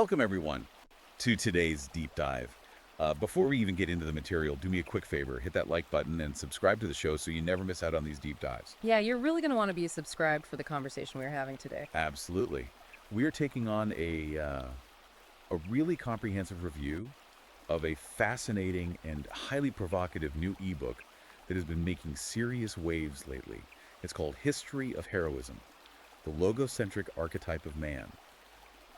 Welcome, everyone, to today's deep dive. Before we even get into the material, do me a quick favor. Hit that like button and subscribe to the show so you never miss out on these deep dives. Yeah, you're really going to want to be subscribed for the conversation we're having today. Absolutely. We are taking on a really comprehensive review of a fascinating and highly provocative new ebook that has been making serious waves lately. It's called History of Heroism, the logocentric archetype of man,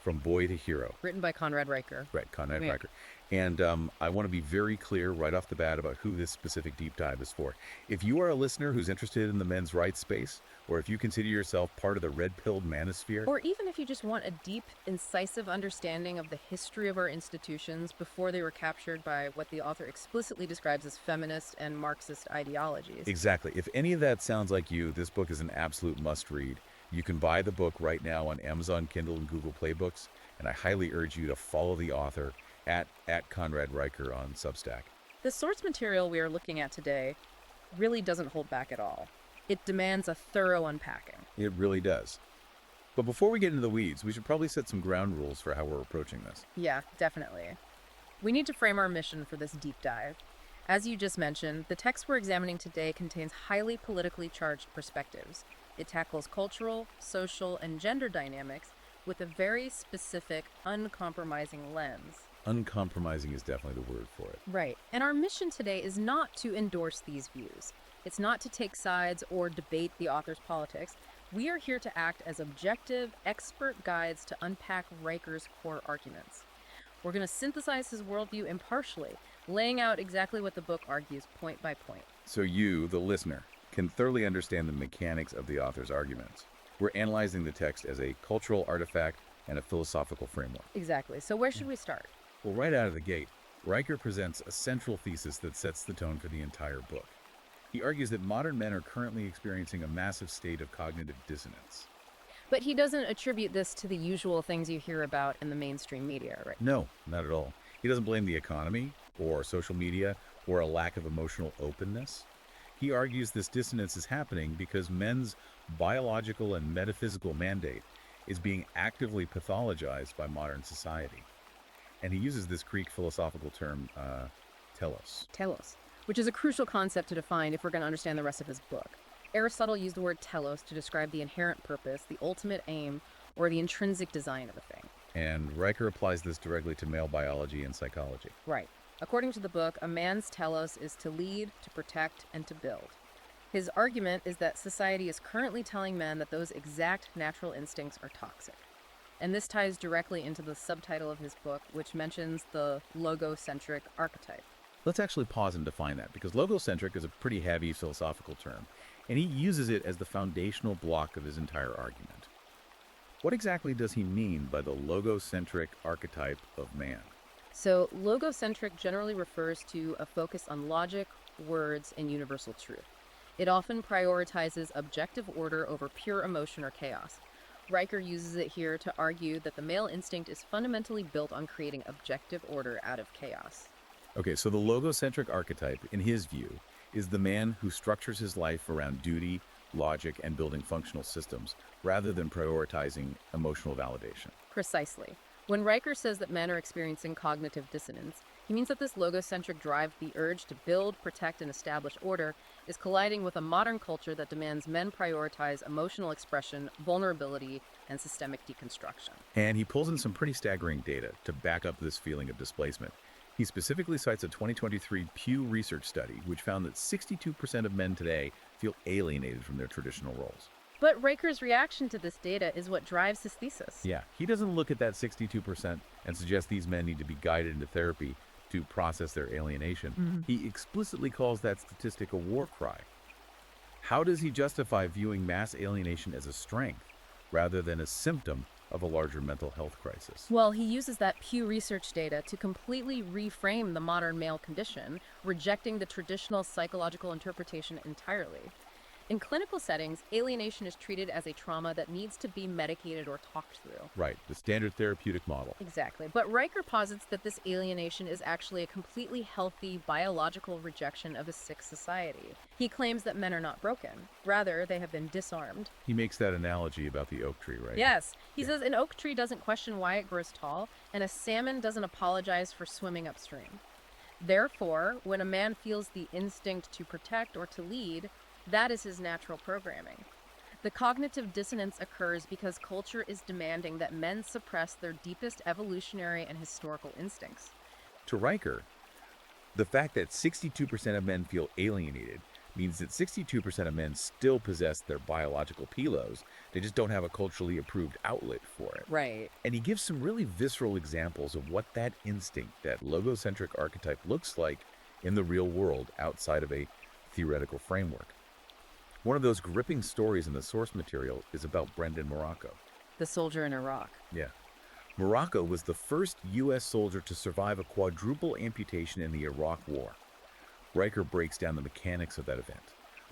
from boy to hero. Written by Conrad Riker. Right, Conrad Yeah. Riker. And I want to be very clear right off the bat about who this specific deep dive is for. If you are a listener who's interested in the men's rights space, or if you consider yourself part of the red-pilled manosphere, Or even if you just want a deep, incisive understanding of the history of our institutions before they were captured by what the author explicitly describes as feminist and Marxist ideologies. exactly. If any of that sounds like you, this book is an absolute must-read. You can buy the book right now on Amazon Kindle and Google Play Books, and I highly urge you to follow the author at Conrad Riker on Substack. The source material we are looking at today really doesn't hold back at all. It demands a thorough unpacking. It really does. But before we get into the weeds, we should probably set some ground rules for how we're approaching this. Yeah, definitely. We need to frame our mission for this deep dive. As you just mentioned, the text we're examining today contains highly politically charged perspectives. It tackles cultural, social, and gender dynamics with a very specific, uncompromising lens. Uncompromising is definitely the word for it. Right. And our mission today is not to endorse these views. It's not to take sides or debate the author's politics. We are here to act as objective, expert guides to unpack Riker's core arguments. We're going to synthesize his worldview impartially, laying out exactly what the book argues point by point. So you, the listener, can thoroughly understand the mechanics of the author's arguments. We're analyzing the text as a cultural artifact and a philosophical framework. Exactly. So where should we start? Well, right out of the gate, Riker presents a central thesis that sets the tone for the entire book. He argues that modern men are currently experiencing a massive state of cognitive dissonance. But he doesn't attribute this to the usual things you hear about in the mainstream media, right? No, not at all. He doesn't blame the economy or social media or a lack of emotional openness. He argues this dissonance is happening because men's biological and metaphysical mandate is being actively pathologized by modern society. And he uses this Greek philosophical term, telos. Telos, which is a crucial concept to define if we're going to understand the rest of his book. Aristotle used the word telos to describe the inherent purpose, the ultimate aim, or the intrinsic design of a thing. And Riker applies this directly to male biology and psychology. Right. According to the book, a man's telos is to lead, to protect, and to build. His argument is that society is currently telling men that those exact natural instincts are toxic. And this ties directly into the subtitle of his book, which mentions the logocentric archetype. Let's actually pause and define that, because logocentric is a pretty heavy philosophical term, and he uses it as the foundational block of his entire argument. What exactly does he mean by the logocentric archetype of man? So, logocentric generally refers to a focus on logic, words, and universal truth. It often prioritizes objective order over pure emotion or chaos. Riker uses it here to argue that the male instinct is fundamentally built on creating objective order out of chaos. Okay, so the logocentric archetype, in his view, is the man who structures his life around duty, logic, and building functional systems, rather than prioritizing emotional validation. Precisely. When Riker says that men are experiencing cognitive dissonance, he means that this logocentric drive, the urge to build, protect, and establish order, is colliding with a modern culture that demands men prioritize emotional expression, vulnerability, and systemic deconstruction. And he pulls in some pretty staggering data to back up this feeling of displacement. He specifically cites a 2023 Pew Research study, which found that 62% of men today feel alienated from their traditional roles. But Riker's reaction to this data is what drives his thesis. Yeah, he doesn't look at that 62% and suggest these men need to be guided into therapy to process their alienation. He explicitly calls that statistic a war cry. How does he justify viewing mass alienation as a strength rather than a symptom of a larger mental health crisis? Well, he uses that Pew Research data to completely reframe the modern male condition, rejecting the traditional psychological interpretation entirely. In clinical settings, alienation is treated as a trauma that needs to be medicated or talked through. Right, the standard therapeutic model. Exactly. But Riker posits that this alienation is actually a completely healthy biological rejection of a sick society. He claims that men are not broken. Rather, they have been disarmed. He makes that analogy about the oak tree, right? Yes, he Yeah. says an oak tree doesn't question why it grows tall, and a salmon doesn't apologize for swimming upstream. Therefore, when a man feels the instinct to protect or to lead, that is his natural programming. The cognitive dissonance occurs because culture is demanding that men suppress their deepest evolutionary and historical instincts. To Riker, the fact that 62% of men feel alienated means that 62% of men still possess their biological pelos. They just don't have a culturally approved outlet for it. Right. And he gives some really visceral examples of what that instinct, that logocentric archetype, looks like in the real world outside of a theoretical framework. One of those gripping stories in the source material is about Brendan Morocco. The soldier in Iraq. Yeah. Morocco was the first U.S. soldier to survive a quadruple amputation in the Iraq War. Riker breaks down the mechanics of that event.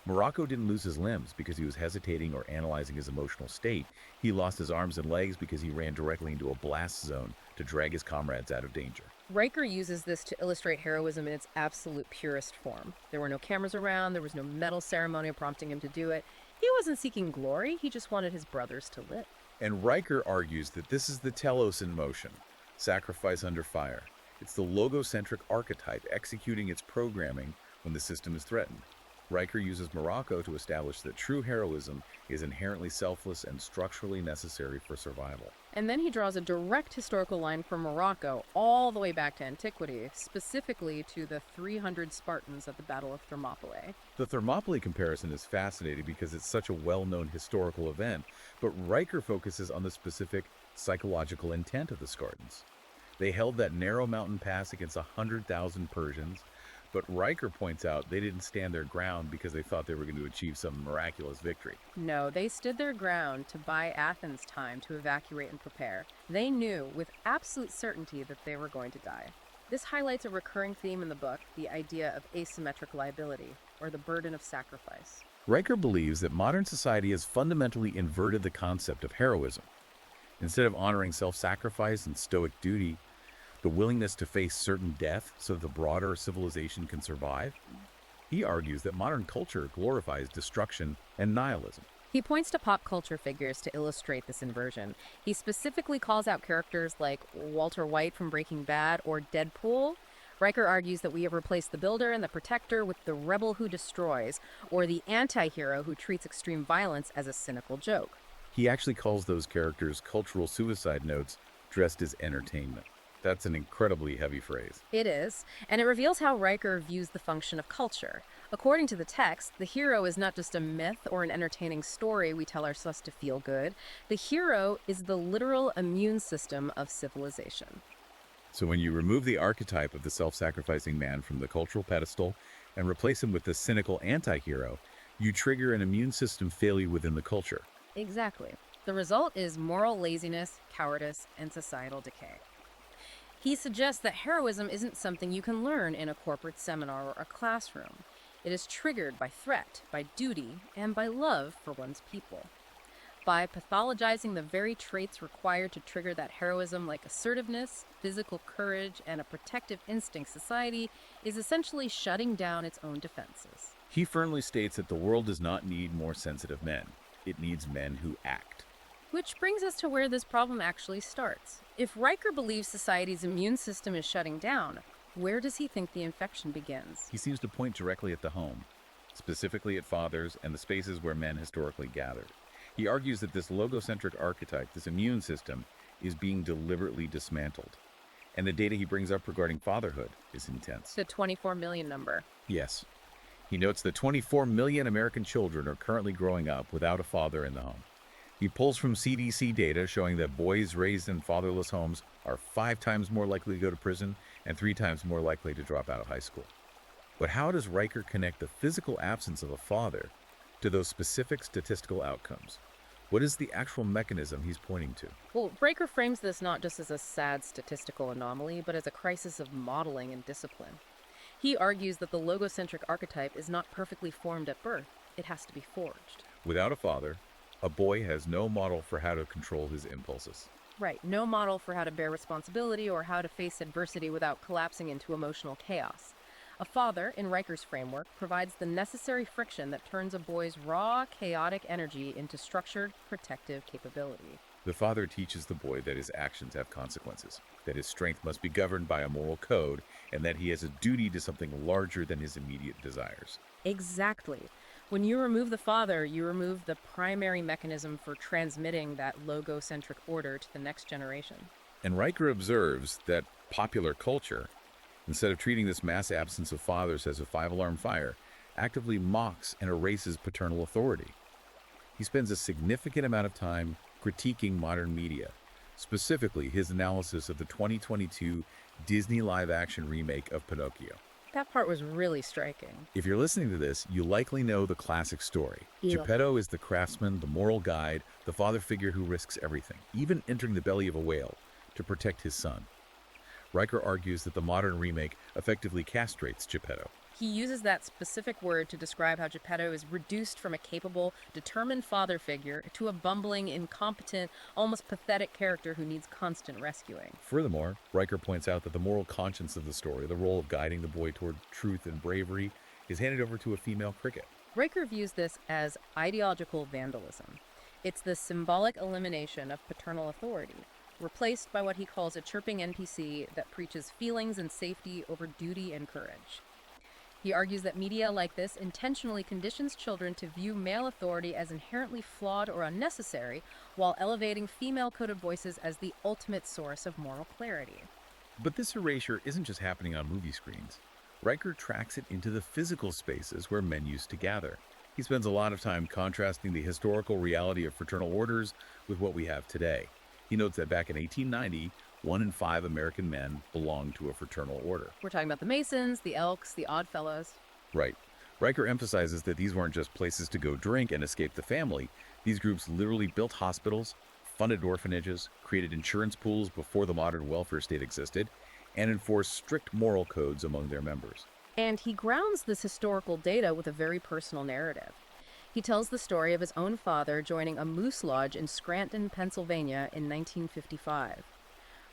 Morocco didn't lose his limbs because he was hesitating or analyzing his emotional state. He lost his arms and legs because he ran directly into a blast zone to drag his comrades out of danger. Riker uses this to illustrate heroism in its absolute purest form. There were no cameras around, there was no medal ceremony prompting him to do it. He wasn't seeking glory, he just wanted his brothers to live. And Riker argues that this is the telos in motion, sacrifice under fire. It's the logocentric archetype executing its programming when the system is threatened. Riker uses Morocco to establish that true heroism is inherently selfless and structurally necessary for survival. And then he draws a direct historical line from Morocco all the way back to antiquity, specifically to the 300 Spartans at the Battle of Thermopylae. The Thermopylae comparison is fascinating because it's such a well-known historical event, but Riker focuses on the specific psychological intent of the Spartans. They held that narrow mountain pass against 100,000 Persians, but Riker points out they didn't stand their ground because they thought they were going to achieve some miraculous victory. No, they stood their ground to buy Athens time to evacuate and prepare. They knew with absolute certainty that they were going to die. This highlights a recurring theme in the book, the idea of asymmetric liability, or the burden of sacrifice. Riker believes that modern society has fundamentally inverted the concept of heroism. Instead of honoring self-sacrifice and stoic duty, the willingness to face certain death so that the broader civilization can survive, he argues that modern culture glorifies destruction and nihilism. He points to pop culture figures to illustrate this inversion. He specifically calls out characters like Walter White from Breaking Bad or Deadpool. Riker argues that we have replaced the builder and the protector with the rebel who destroys, or the anti-hero who treats extreme violence as a cynical joke. He actually calls those characters cultural suicide notes dressed as entertainment. That's an incredibly heavy phrase. It is, and it reveals how Riker views the function of culture. According to the text, the hero is not just a myth or an entertaining story we tell ourselves to feel good. The hero is the literal immune system of civilization. So when you remove the archetype of the self-sacrificing man from the cultural pedestal and replace him with the cynical anti-hero, you trigger an immune system failure within the culture. Exactly. The result is moral laziness, cowardice, and societal decay. He suggests that heroism isn't something you can learn in a corporate seminar or a classroom. It is triggered by threat, by duty, and by love for one's people. By pathologizing the very traits required to trigger that heroism, like assertiveness, physical courage, and a protective instinct, society is essentially shutting down its own defenses. He firmly states that the world does not need more sensitive men. It needs men who act. Which brings us to where this problem actually starts. If Riker believes society's immune system is shutting down, where does he think the infection begins? He seems to point directly at the home, specifically at fathers and the spaces where men historically gathered. He argues that this logocentric archetype, this immune system, is being deliberately dismantled. And the data he brings up regarding fatherhood is intense. The 24 million number. Yes. He notes that 24 million American children are currently growing up without a father in the home. He pulls from CDC data showing that boys raised in fatherless homes are 5 times more likely to go to prison and 3 times more likely to drop out of high school. But how does Riker connect the physical absence of a father to those specific statistical outcomes? What is the actual mechanism he's pointing to? Well, Riker frames this not just as a sad statistical anomaly, but as a crisis of modeling and discipline. He argues that the logocentric archetype is not perfectly formed at birth. It has to be forged. Without a father, a boy has no model for how to control his impulses. Right, no model for how to bear responsibility or how to face adversity without collapsing into emotional chaos. A father, in Riker's framework, provides the necessary friction that turns a boy's raw, chaotic energy into structured, protective capability. The father teaches the boy that his actions have consequences, that his strength must be governed by a moral code, and that he has a duty to something larger than his immediate desires. Exactly. When you remove the father, you remove the primary mechanism for transmitting that logocentric order to the next generation. And Riker observes that popular culture, instead of treating this mass absence of fathers as a five-alarm fire, actively mocks and erases paternal authority. He spends a significant amount of time critiquing modern media, specifically his analysis of the 2022 Disney live-action remake of Pinocchio. That part was really striking. If you're listening to this, you likely know the classic story. Yeah. Geppetto is the craftsman, the moral guide, the father figure who risks everything, even entering the belly of a whale, to protect his son. Riker argues that the modern remake effectively castrates Geppetto. He uses that specific word to describe how Geppetto is reduced from a capable, determined father figure to a bumbling, incompetent, almost pathetic character who needs constant rescuing. Furthermore, Riker points out that the moral conscience of the story, the role of guiding the boy toward truth and bravery, is handed over to a female cricket. Riker views this as ideological vandalism. It's the symbolic elimination of paternal authority, replaced by what he calls a chirping NPC that preaches feelings and safety over duty and courage. He argues that media like this intentionally conditions children to view male authority as inherently flawed or unnecessary, while elevating female-coded voices as the ultimate source of moral clarity. But this erasure isn't just happening on movie screens. Riker tracks it into the physical spaces where men used to gather. He spends a lot of time contrasting the historical reality of fraternal orders with what we have today. He notes that back in 1890, 1 in 5 American men belonged to a fraternal order. We're talking about the Masons, the Elks, the Oddfellows. Right. Riker emphasizes that these weren't just places to go drink and escape the family. These groups literally built hospitals, funded orphanages, created insurance pools before the modern welfare state existed, and enforced strict moral codes among their members. And he grounds this historical data with a very personal narrative. He tells the story of his own father joining a moose lodge in Scranton, Pennsylvania in 1955.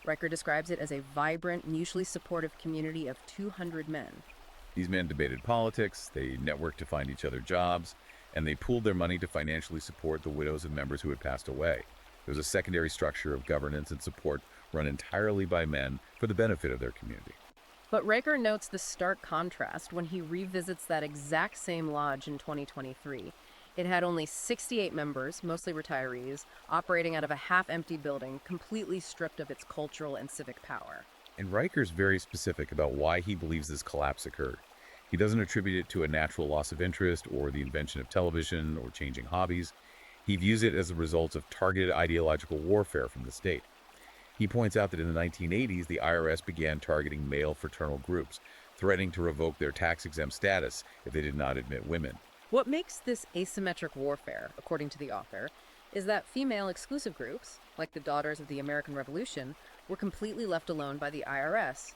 Riker describes it as a vibrant, mutually supportive community of 200 men. These men debated politics, they networked to find each other jobs, and they pooled their money to financially support the widows of members who had passed away. There was a secondary structure of governance and support run entirely by men for the benefit of their community. But Riker notes the stark contrast when he revisits that exact same lodge in 2023. It had only 68 members, mostly retirees, operating out of a half-empty building, completely stripped of its cultural and civic power. And Riker's very specific about why he believes this collapse occurred. He doesn't attribute it to a natural loss of interest or the invention of television or changing hobbies. He views it as a result of targeted ideological warfare from the state. He points out that in the 1980s, the IRS began targeting male fraternal groups, threatening to revoke their tax-exempt status if they did not admit women. What makes this asymmetric warfare, according to the author, is that female exclusive groups, like the Daughters of the American Revolution, were completely left alone by the IRS.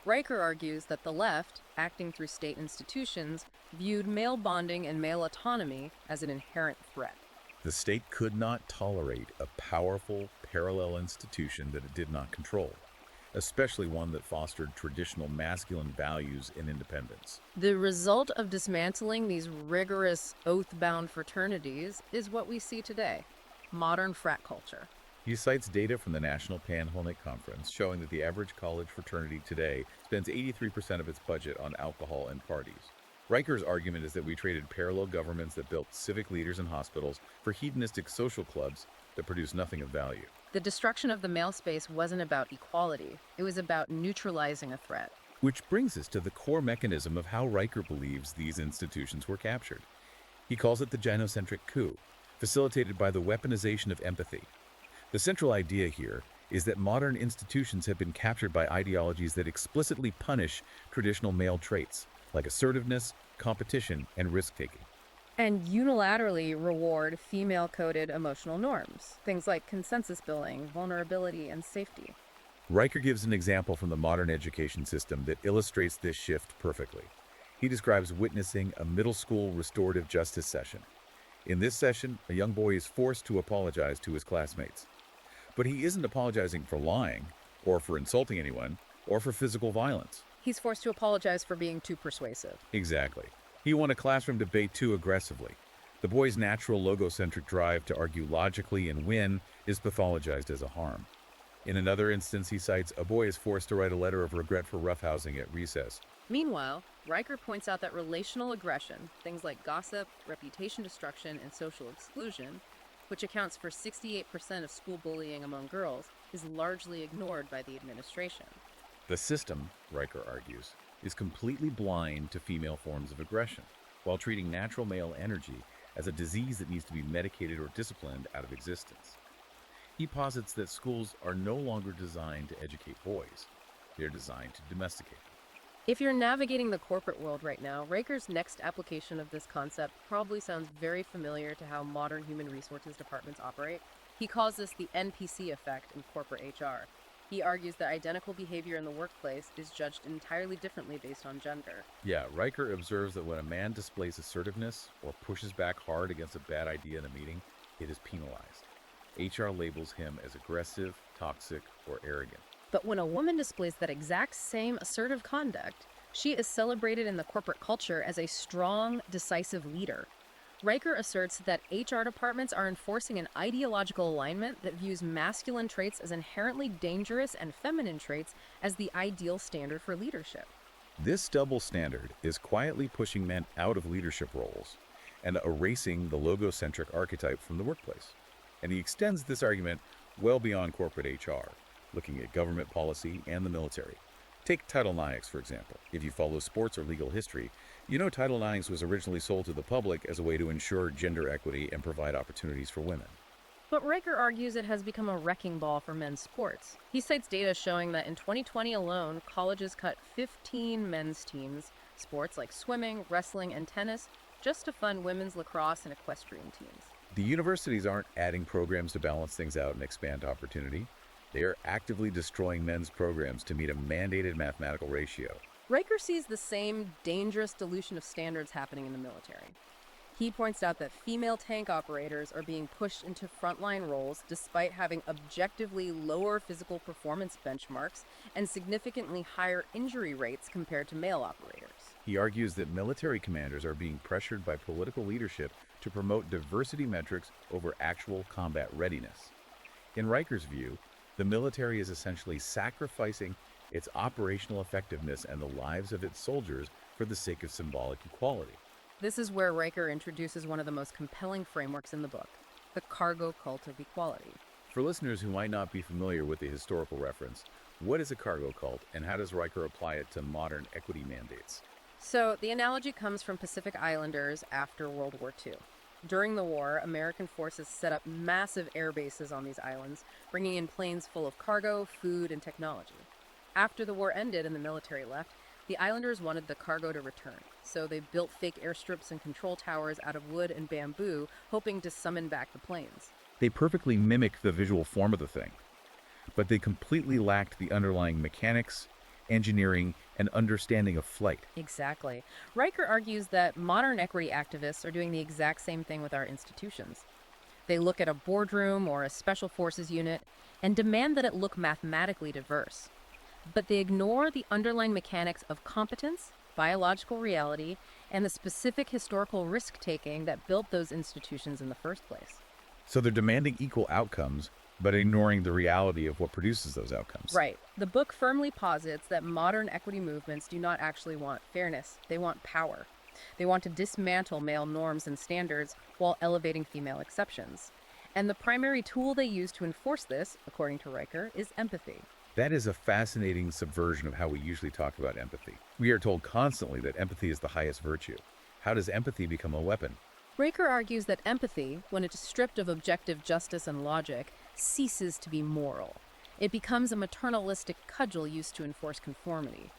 Riker argues that the left, acting through state institutions, viewed male bonding and male autonomy as an inherent threat. The state could not tolerate a powerful, parallel institution that it did not control, especially one that fostered traditional masculine values and independence. The result of dismantling these rigorous, oath-bound fraternities is what we see today: modern frat culture. He cites data from the National Panhellenic Conference showing that the average college fraternity today spends 83% of its budget on alcohol and parties. Riker's argument is that we traded parallel governments that built civic leaders and hospitals for hedonistic social clubs that produce nothing of value. The destruction of the male space wasn't about equality. It was about neutralizing a threat. Which brings us to the core mechanism of how Riker believes these institutions were captured. He calls it the gynocentric coup, facilitated by the weaponization of empathy. The central idea here is that modern institutions have been captured by ideologies that explicitly punish traditional male traits, like assertiveness, competition, and risk-taking. And unilaterally reward female-coded emotional norms, things like consensus building, vulnerability, and safety. Riker gives an example from the modern education system that illustrates this shift perfectly. He describes witnessing a middle school restorative justice session. In this session, a young boy is forced to apologize to his classmates. But he isn't apologizing for lying, or for insulting anyone, or for physical violence. He's forced to apologize for being too persuasive. Exactly. He won a classroom debate too aggressively. The boy's natural logocentric drive to argue logically and win is pathologized as a harm. In another instance, he cites a boy is forced to write a letter of regret for roughhousing at recess. Meanwhile, Riker points out that relational aggression, things like gossip, reputation destruction, and social exclusion, which accounts for 68% of school bullying among girls, is largely ignored by the administration. The system, Riker argues, is completely blind to female forms of aggression, while treating natural male energy as a disease that needs to be medicated or disciplined out of existence. He posits that schools are no longer designed to educate boys. They're designed to domesticate them. If you're navigating the corporate world right now, Riker's next application of this concept probably sounds very familiar to how modern human resources departments operate. He calls this the NPC effect in corporate HR. He argues that identical behavior in the workplace is judged entirely differently based on gender. Yeah, Riker observes that when a man displays assertiveness or pushes back hard against a bad idea in a meeting, it is penalized. HR labels him as aggressive, toxic, or arrogant. But when a woman displays that exact same assertive conduct, she is celebrated in the corporate culture as a strong, decisive leader. Riker asserts that HR departments are enforcing an ideological alignment that views masculine traits as inherently dangerous and feminine traits as the ideal standard for leadership. This double standard is quietly pushing men out of leadership roles and erasing the logocentric archetype from the workplace. And he extends this argument well beyond corporate HR, looking at government policy and the military. Take Title IX, for example. If you follow sports or legal history, you know Title IX was originally sold to the public as a way to ensure gender equity and provide opportunities for women. But Riker argues it has become a wrecking ball for men's sports. He cites data showing that in 2020 alone, colleges cut 15 men's teams, sports like swimming, wrestling, and tennis, just to fund women's lacrosse and equestrian teams. The universities aren't adding programs to balance things out and expand opportunity. They are actively destroying men's programs to meet a mandated mathematical ratio. Riker sees the same dangerous dilution of standards happening in the military. He points out that female tank operators are being pushed into frontline roles despite having objectively lower physical performance benchmarks and significantly higher injury rates compared to male operators. He argues that military commanders are being pressured by political leadership to promote diversity metrics over actual combat readiness. In Riker's view, the military is essentially sacrificing its operational effectiveness and the lives of its soldiers for the sake of symbolic equality. This is where Riker introduces one of the most compelling frameworks in the book, the cargo cult of equality. For listeners who might not be familiar with the historical reference, what is a cargo cult and how does Riker apply it to modern equity mandates? So, the analogy comes from Pacific Islanders after World War II. During the war, American forces set up massive air bases on these islands, bringing in planes full of cargo, food, and technology. After the war ended and the military left, the islanders wanted the cargo to return, so they built fake airstrips and control towers out of wood and bamboo, hoping to summon back the planes. They perfectly mimic the visual form of the thing, but they completely lacked the underlying mechanics, engineering, and understanding of flight. Exactly. Riker argues that modern equity activists are doing the exact same thing with our institutions. They look at a boardroom or a special forces unit and demand that it look mathematically diverse. But they ignore the underlying mechanics of competence, biological reality, and the specific historical risk-taking that built those institutions in the first place. So they're demanding equal outcomes, but ignoring the reality of what produces those outcomes. Right. The book firmly posits that modern equity movements do not actually want fairness. They want power. They want to dismantle male norms and standards while elevating female exceptions. And the primary tool they use to enforce this, according to Riker, is empathy. That is a fascinating subversion of how we usually talk about empathy. We are told constantly that empathy is the highest virtue. How does empathy become a weapon? Riker argues that empathy, when it is stripped of objective justice and logic, ceases to be moral. It becomes a maternalistic cudgel used to enforce conformity.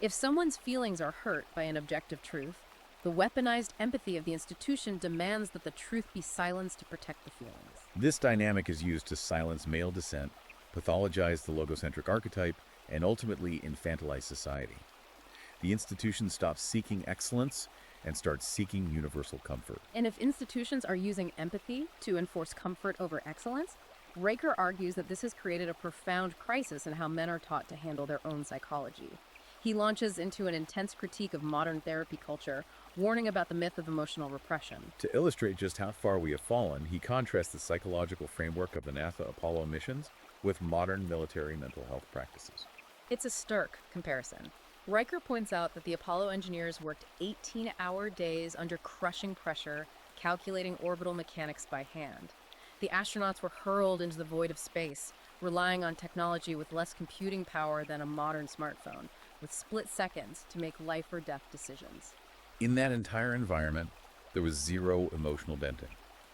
If someone's feelings are hurt by an objective truth, the weaponized empathy of the institution demands that the truth be silenced to protect the feelings. This dynamic is used to silence male dissent, pathologize the logocentric archetype, and ultimately infantilize society. The institution stops seeking excellence and starts seeking universal comfort. And if institutions are using empathy to enforce comfort over excellence, Riker argues that this has created a profound crisis in how men are taught to handle their own psychology. He launches into an intense critique of modern therapy culture, warning about the myth of emotional repression. To illustrate just how far we have fallen, he contrasts the psychological framework of the NASA Apollo missions with modern military mental health practices. It's a stark comparison. Riker points out that the Apollo engineers worked 18-hour days under crushing pressure, calculating orbital mechanics by hand. The astronauts were hurled into the void of space, relying on technology with less computing power than a modern smartphone, with split seconds to make life or death decisions. In that entire environment, there was zero emotional venting.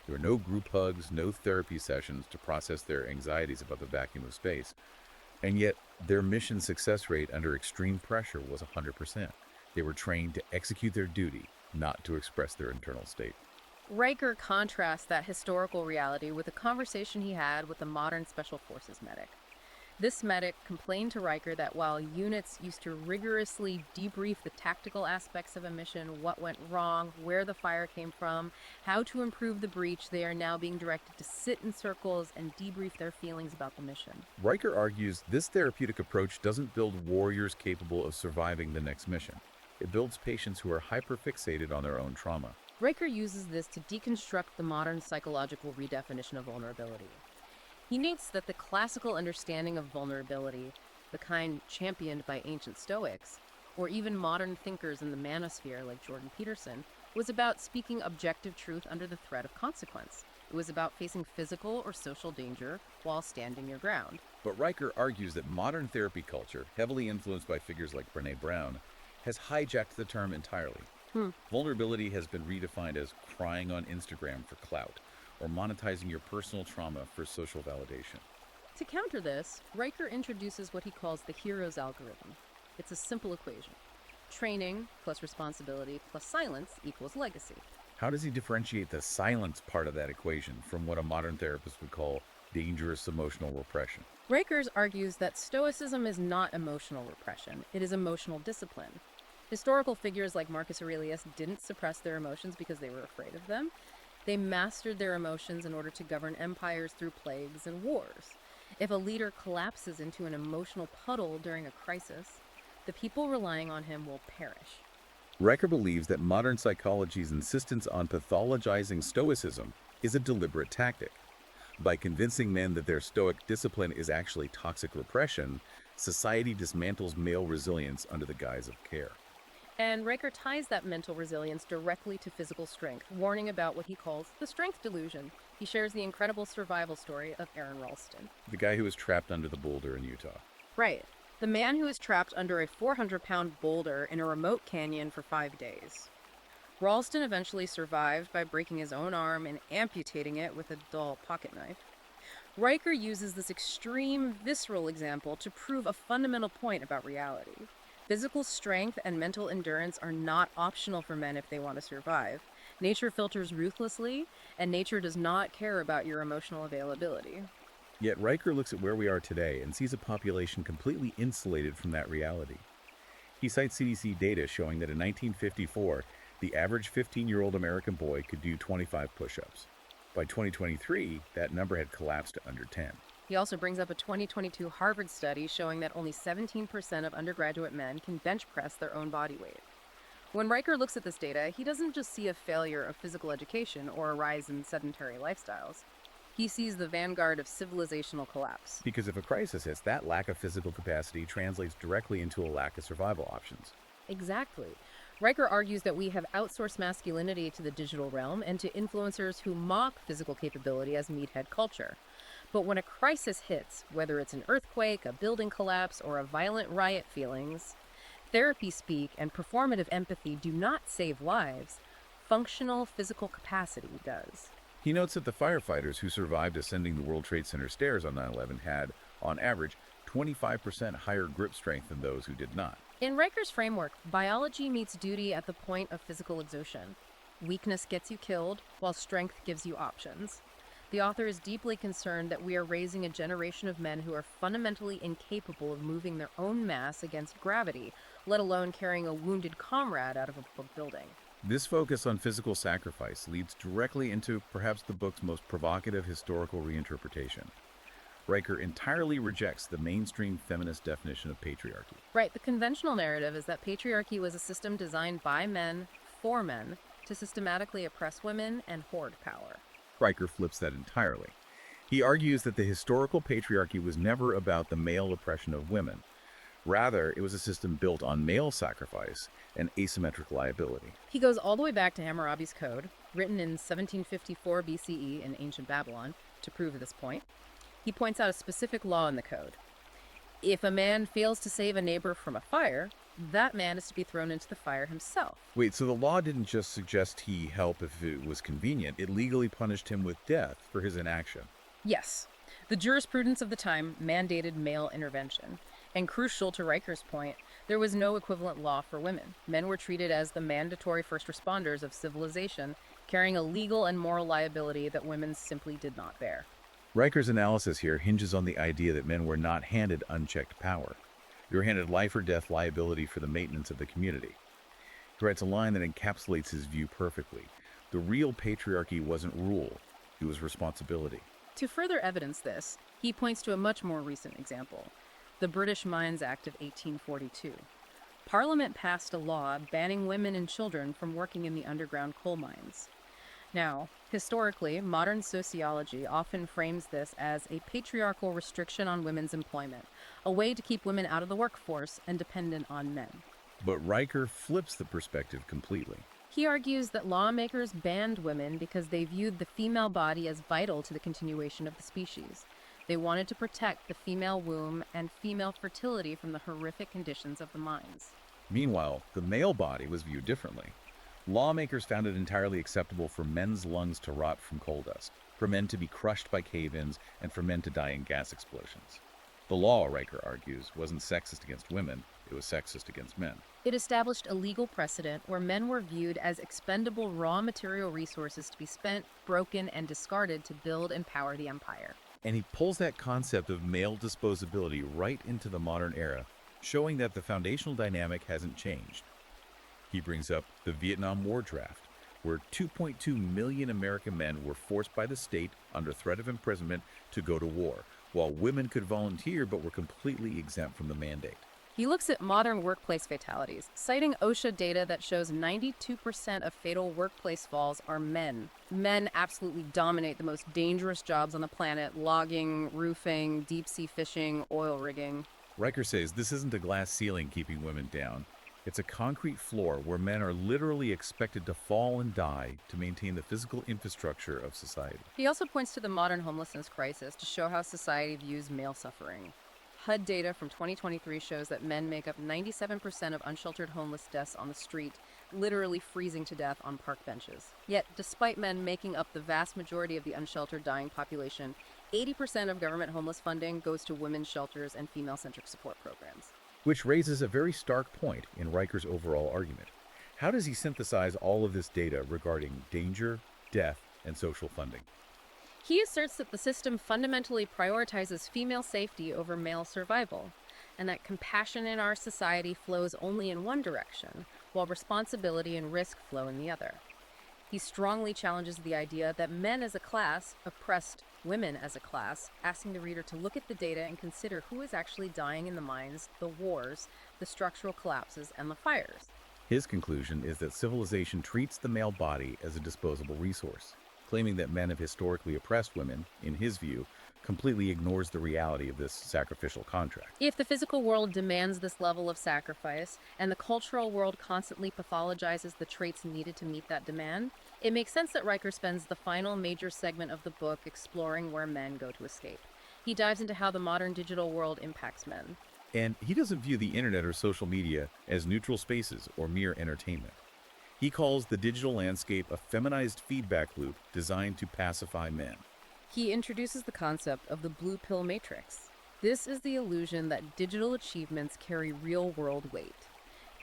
There were no group hugs, no therapy sessions to process their anxieties about the vacuum of space. And yet, their mission success rate under extreme pressure was 100%. They were trained to execute their duty, not to express their internal state. Riker contrasts that historical reality with a conversation he had with a modern Special Forces medic. This medic complained to Riker that while units used to rigorously debrief the tactical aspects of a mission, what went wrong, where the fire came from, how to improve the breach, they are now being directed to sit in circles and debrief their feelings about the mission. Riker argues this therapeutic approach doesn't build warriors capable of surviving the next mission. It builds patients who are hyperfixated on their own trauma. Riker uses this to deconstruct the modern psychological redefinition of vulnerability. He notes that the classical understanding of vulnerability, the kind championed by ancient Stoics, or even modern thinkers in the manosphere like Jordan Peterson, was about speaking objective truth under the threat of consequence. It was about facing physical or social danger while standing your ground. But Riker argues that modern therapy culture, heavily influenced by figures like Brené Brown, has hijacked the term entirely. Vulnerability has been redefined as crying on Instagram for clout, or monetizing your personal trauma for social validation. To counter this, Riker introduces what he calls the hero's algorithm. It's a simple equation. Training plus responsibility plus silence equals legacy. How does he differentiate the silence part of that equation from what a modern therapist would call dangerous emotional repression? Riker argues that Stoicism is not emotional repression, it is emotional discipline. Historical figures like Marcus Aurelius didn't suppress their emotions because they were afraid of them. They mastered their emotions in order to govern empires through plagues and wars. If a leader collapses into an emotional puddle during a crisis, the people relying on him will perish. Riker believes that modern psychology's insistence on pathologizing Stoicism is a deliberate tactic. By convincing men that their Stoic discipline is actually toxic repression, society dismantles male resilience under the guise of care. And Riker ties that mental resilience directly to physical strength, warning about what he calls the strength delusion. He shares the incredible survival story of Aaron Ralston. The guy who was trapped under the boulder in Utah. Right. The man who was trapped under a 400-pound boulder in a remote canyon for 5 days. Ralston eventually survived by breaking his own arm and amputating it with a dull pocket knife. Riker uses this extreme, visceral example to prove a fundamental point about reality. Physical strength and mental endurance are not optional for men if they want to survive. Nature filters ruthlessly, and nature does not care about your emotional availability. Yet Riker looks at where we are today and sees a population completely insulated from that reality. He cites CDC data showing that in 1954, the average 15-year-old American boy could do 25 push-ups. By 2023, that number had collapsed to under 10. He also brings up a 2022 Harvard study showing that only 17% of undergraduate men can bench press their own body weight. When Riker looks at this data, he doesn't just see a failure of physical education or a rise in sedentary lifestyles. He sees the vanguard of civilizational collapse. Because if a crisis hits, that lack of physical capacity translates directly into a lack of survival options. Exactly. Riker argues that we have outsourced masculinity to the digital realm and to influencers who mock physical capability as meathead culture. But when a crisis hits, whether it's an earthquake, a building collapse, or a violent riot feelings, therapy speak and performative empathy do not save lives. Functional physical capacity does. He notes that the firefighters who survived ascending the World Trade Center stairs on 9/11 had, on average, 25% higher grip strength than those who did not. In Riker's framework, biology meets duty at the point of physical exertion. Weakness gets you killed, while strength gives you options. The author is deeply concerned that we are raising a generation of men who are fundamentally incapable of moving their own mass against gravity, let alone carrying a wounded comrade out of a building. This focus on physical sacrifice leads directly into perhaps the book's most provocative historical reinterpretation. Riker entirely rejects the mainstream feminist definition of patriarchy. Right, the conventional narrative is that patriarchy was a system designed by men for men to systematically oppress women and hoard power. Riker flips that entirely. He argues that the historical patriarchy was never about the male oppression of women. Rather, it was a system built on male sacrifice and asymmetric liability. He goes all the way back to Hammurabi's Code, written in 1754 BCE in ancient Babylon, to prove this point. He points out a specific law in the code. If a man fails to save a neighbor from a fire, that man is to be thrown into the fire himself. Wait, so the law didn't just suggest he help if it was convenient, it legally punished him with death for his inaction. Yes, the jurisprudence of the time mandated male intervention. And crucial to Riker's point, there was no equivalent law for women. Men were treated as the mandatory first responders of civilization, carrying a legal and moral liability that women simply did not bear. Riker's analysis here hinges on the idea that men were not handed unchecked power. They were handed life or death liability for the maintenance of the community. He writes a line that encapsulates his view perfectly. The real patriarchy wasn't rule, it was responsibility. To further evidence this, he points to a much more recent example, the British Mines Act of 1842. Parliament passed a law banning women and children from working in the underground coal mines. Now, historically, modern sociology often frames this as a patriarchal restriction on women's employment, a way to keep women out of the workforce and dependent on men. But Riker flips the perspective completely. He argues that lawmakers banned women because they viewed the female body as vital to the continuation of the species. They wanted to protect the female womb and female fertility from the horrific conditions of the mines. Meanwhile, the male body was viewed differently. Lawmakers found it entirely acceptable for men's lungs to rot from coal dust, for men to be crushed by cave-ins, and for men to die in gas explosions. The law, Riker argues, wasn't sexist against women, it was sexist against men. It established a legal precedent where men were viewed as expendable raw material resources to be spent, broken, and discarded to build and power the empire. And he pulls that concept of male disposability right into the modern era, showing that the foundational dynamic hasn't changed. He brings up the Vietnam War draft, where 2.2 million American men were forced by the state under threat of imprisonment to go to war, while women could volunteer but were completely exempt from the mandate. He looks at modern workplace fatalities, citing OSHA data that shows 92% of fatal workplace falls are men. Men absolutely dominate the most dangerous jobs on the planet: logging, roofing, deep-sea fishing, oil rigging. Riker says this isn't a glass ceiling keeping women down. It's a concrete floor where men are literally expected to fall and die to maintain the physical infrastructure of society. He also points to the modern homelessness crisis to show how society views male suffering. HUD data from 2023 shows that men make up 97% of unsheltered homeless deaths on the street, literally freezing to death on park benches. Yet, despite men making up the vast majority of the unsheltered dying population, 80% of government homeless funding goes to women's shelters and female-centric support programs. Which raises a very stark point in Riker's overall argument. How does he synthesize all of this data regarding danger, death, and social funding? He asserts that the system fundamentally prioritizes female safety over male survival, and that compassion in our society flows only in one direction, while responsibility and risk flow in the other. He strongly challenges the idea that men as a class oppressed women as a class, asking the reader to look at the data and consider who is actually dying in the mines, the wars, the structural collapses, and the fires. His conclusion is that civilization treats the male body as a disposable resource, claiming that men have historically oppressed women, in his view, completely ignores the reality of this sacrificial contract. If the physical world demands this level of sacrifice, and the cultural world constantly pathologizes the traits needed to meet that demand, it makes sense that Riker spends the final major segment of the book exploring where men go to escape. He dives into how the modern digital world impacts men. And he doesn't view the internet or social media as neutral spaces or mere entertainment. He calls the digital landscape a feminized feedback loop designed to pacify men. He introduces the concept of the blue pill matrix. This is the illusion that digital achievements carry real-world weight.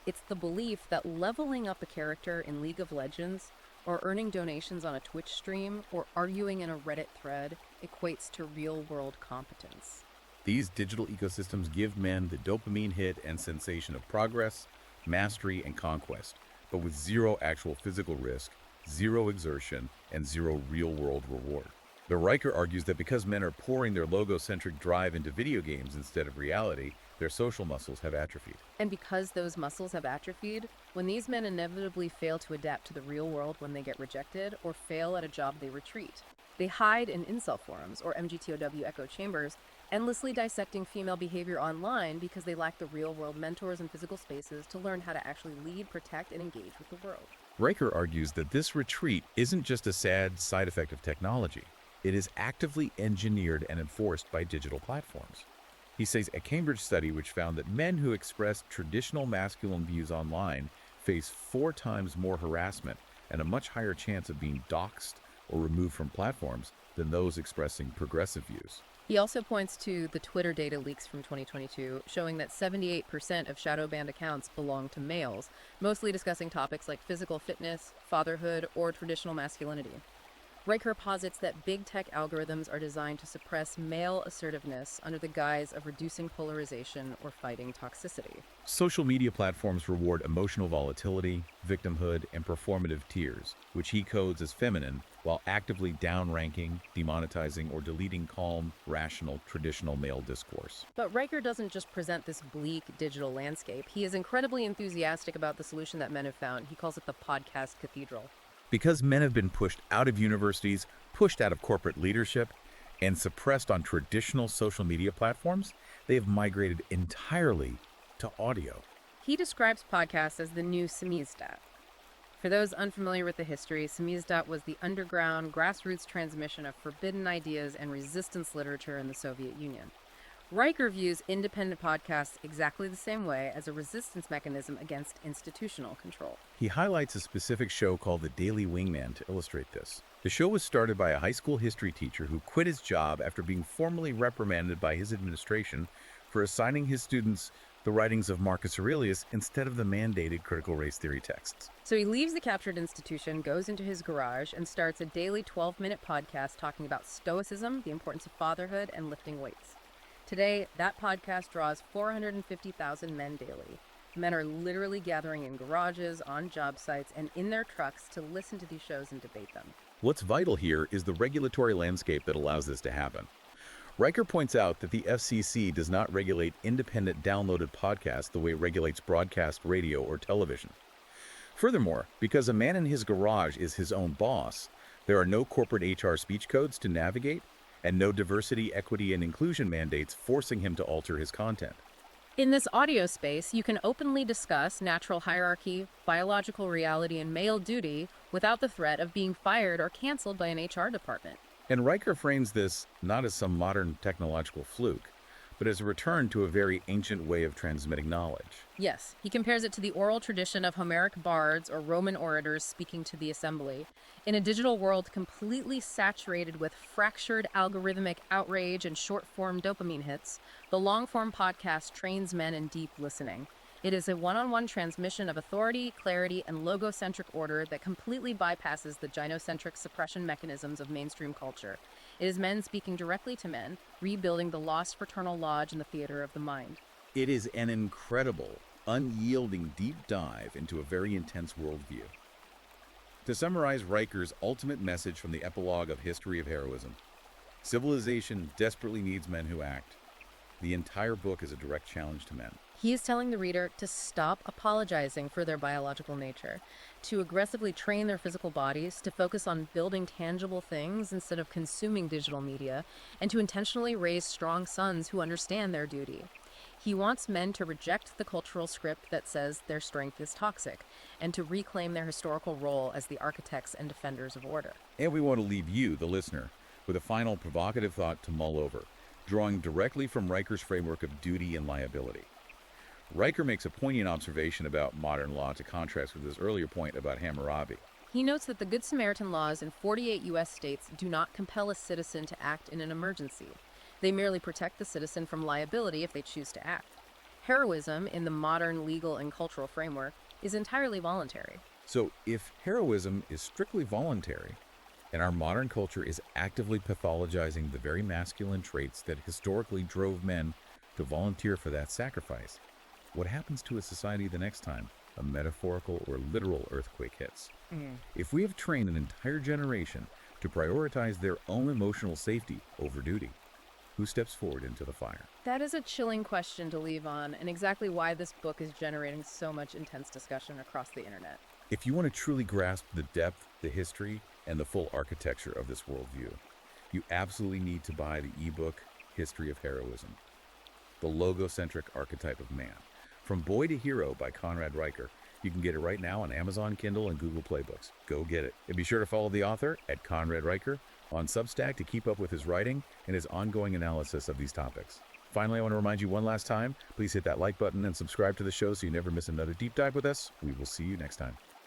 It's the belief that leveling up a character in League of Legends, or earning donations on a Twitch stream, or arguing in a Reddit thread equates to real-world competence. These digital ecosystems give men the dopamine hit and sensation of progress, mastery, and conquest, but with zero actual physical risk, zero exertion, and zero real-world reward. The Riker argues that because men are pouring their logocentric drive into video games instead of reality, their social muscles have atrophied. And because those muscles have atrophied, when these men inevitably fail to adapt to the real world when they get rejected or fail at a job, they retreat. They hide in incel forums or MGTOW echo chambers, endlessly dissecting female behavior online because they lack the real-world mentors and physical spaces to learn how to actually lead, protect, and engage with the world. Riker argues that this retreat isn't just a sad side effect of technology. It is actively engineered and enforced by digital platforms. He says a Cambridge study which found that men who express traditional masculine views online face 4 times more harassment and a much higher chance of being doxxed or removed from platforms than those expressing progressive views. He also points to the Twitter data leaks from 2022, showing that 78% of shadow banned accounts belong to males, mostly discussing topics like physical fitness, fatherhood, or traditional masculinity. Riker posits that big tech algorithms are designed to suppress male assertiveness under the guise of reducing polarization or fighting toxicity. Social media platforms reward emotional volatility, victimhood, and performative tears, which he codes as feminine, while actively downranking, demonetizing, or deleting calm, rational, traditional male discourse. But Riker doesn't just present this bleak digital landscape. He is incredibly enthusiastic about the solution that men have found. He calls it the podcast cathedral. Because men have been pushed out of universities, pushed out of corporate leadership, and suppressed on traditional social media platforms, they have migrated entirely to audio. He describes podcasts as the new samizdat. For those unfamiliar with the history, samizdat was the underground, grassroots transmission of forbidden ideas and resistance literature in the Soviet Union. Riker views independent podcasts exactly the same way as a resistance mechanism against institutional control. He highlights a specific show called The Daily Wingman to illustrate this. The show was started by a high school history teacher who quit his job after being formally reprimanded by his administration for assigning his students the writings of Marcus Aurelius instead of the mandated critical race theory texts. So he leaves the captured institution, goes into his garage, and starts a daily 12-minute podcast talking about stoicism, the importance of fatherhood, and lifting weights. Today, that podcast draws 450,000 men daily. Men are literally gathering in garages, on job sites, and in their trucks to listen to these shows and debate them. What's vital here is the regulatory landscape that allows this to happen. Riker points out that the FCC does not regulate independent downloaded podcasts the way it regulates broadcast radio or television. Furthermore, because a man in his garage is his own boss, there are no corporate HR speech codes to navigate, and no diversity, equity, and inclusion mandates forcing him to alter his content. In this audio space, you can openly discuss natural hierarchy, biological reality, and male duty without the threat of being fired or canceled by an HR department. And Riker frames this not as some modern technological fluke, but as a return to a very ancient way of transmitting knowledge. Yes, he compares it to the oral tradition of Homeric bards or Roman orators speaking to the assembly. In a digital world completely saturated with fractured algorithmic outrage and short-form dopamine hits, the long-form podcast trains men in deep listening. It is a one-on-one transmission of authority, clarity, and logocentric order that completely bypasses the gynocentric suppression mechanisms of mainstream culture. It is men speaking directly to men, rebuilding the lost fraternal lodge in the theater of the mind. It is an incredible, unyielding deep dive into a very intense worldview. To summarize Riker's ultimate message from the epilogue of History of Heroism, civilization desperately needs men who act. The entire book is a direct challenge to men. He is telling the reader to stop apologizing for their biological nature, to aggressively train their physical bodies, to focus on building tangible things instead of consuming digital media, and to intentionally raise strong sons who understand their duty. He wants men to reject the cultural script that says their strength is toxic, and to reclaim their historical role as the architects and defenders of order. And we want to leave you, the listener, with a final provocative thought to mull over, drawing directly from Riker's framework of duty and liability. Riker makes a poignant observation about modern law to contrast with his earlier point about Hammurabi. He notes that the Good Samaritan laws in 48 U.S. states do not compel a citizen to act in an emergency. They merely protect the citizen from liability if they choose to act. Heroism, in the modern legal and cultural framework, is entirely voluntary. So if heroism is strictly voluntary, And our modern culture is actively pathologizing the very masculine traits that historically drove men to volunteer for that sacrifice. What happens to a society the next time a metaphorical or literal earthquake hits? If we have trained an entire generation to prioritize their own emotional safety over duty, who steps forward into the fire? That is a chilling question to leave on, and exactly why this book is generating so much intense discussion across the internet. If you want to truly grasp the depth, the history, and the full architecture of this worldview, you absolutely need to buy the ebook History of Heroism, the logocentric archetype of man. From Boy to Hero by Conrad Riker. You can get it right now on Amazon Kindle and Google Play Books. Go get it. And be sure to follow the author at Conrad Riker on Substack to keep up with his writing and his ongoing analysis of these topics. Finally, I want to remind you one last time, please hit that like button and subscribe to the show so you never miss another deep dive with us. We will see you next time.